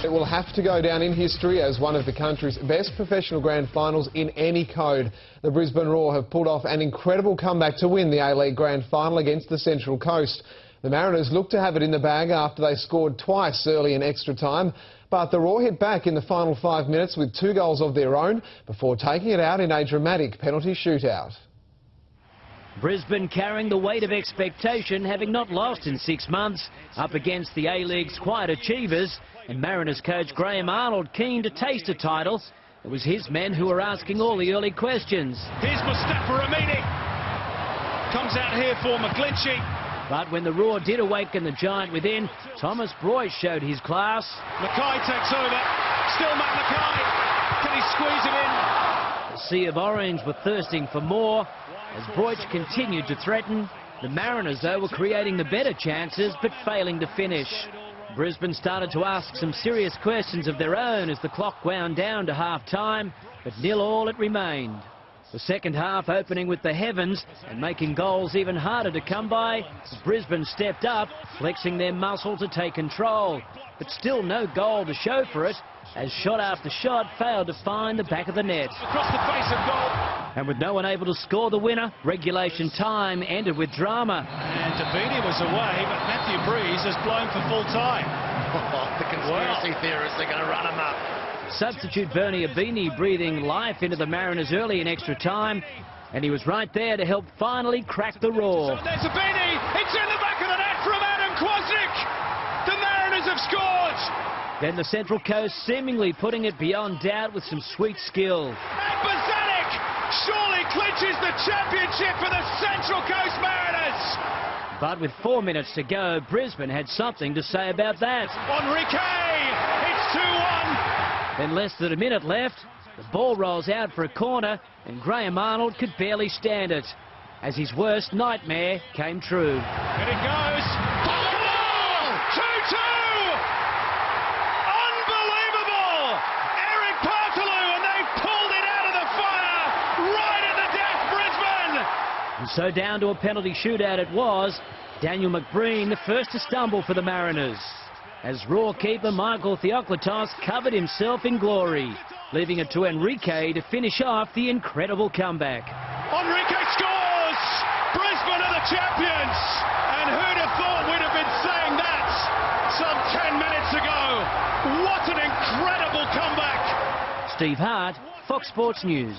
It will have to go down in history as one of the country's best professional grand finals in any code. The Brisbane Roar have pulled off an incredible comeback to win the A-League grand final against the Central Coast. The Mariners looked to have it in the bag after they scored twice early in extra time, but the Roar hit back in the final 5 minutes with 2 goals of their own before taking it out in a dramatic penalty shootout. Brisbane carrying the weight of expectation, having not lost in 6 months, up against the A-League's quiet achievers, and Mariners coach Graham Arnold keen to taste a title. It was his men who were asking all the early questions. Here's Mustafa Amini. Comes out here for McGlinchey. But when the Roar did awaken the giant within, Thomas Broyce showed his class. Mackay takes over. Still Matt Mackay. Can he squeeze it in? The Sea of Orange were thirsting for more. As Broyce continued to threaten, the Mariners, though, were creating the better chances but failing to finish. Brisbane started to ask some serious questions of their own as the clock wound down to half-time, but 0-0 it remained. The second half opening with the heavens and making goals even harder to come by, Brisbane stepped up, flexing their muscle to take control. But still no goal to show for it, as shot after shot failed to find the back of the net. Across the face of goal. And with no one able to score the winner, regulation time ended with drama. And Davini was away, but Matthew Breeze has blown for full time. The conspiracy theorists are going to run him up. Substitute Bernie Abini breathing life into the Mariners early in extra time, and he was right there to help finally crack the Roar. So there's Abini. It's in the back of the net from Adam Kwasnik. The Mariners have scored. Then the Central Coast seemingly putting it beyond doubt with some sweet skill. And Bazanik surely clinches the championship for the Central Coast Mariners. But with 4 minutes to go, Brisbane had something to say about that. Enrique, it's 2-1. Then less than a minute left, the ball rolls out for a corner, and Graham Arnold could barely stand it, as his worst nightmare came true. And it goes. 2-2. Unbelievable. Eric Partaloo, and they pulled it out of the fire right at the death, Brisbane. And so down to a penalty shootout it was. Daniel McBreen the first to stumble for the Mariners, as Roar keeper Michael Theoklitos covered himself in glory, leaving it to Enrique to finish off the incredible comeback. Enrique scores! Brisbane are the champions! And who'd have thought we'd have been saying that some 10 minutes ago? What an incredible comeback! Steve Hart, Fox Sports News.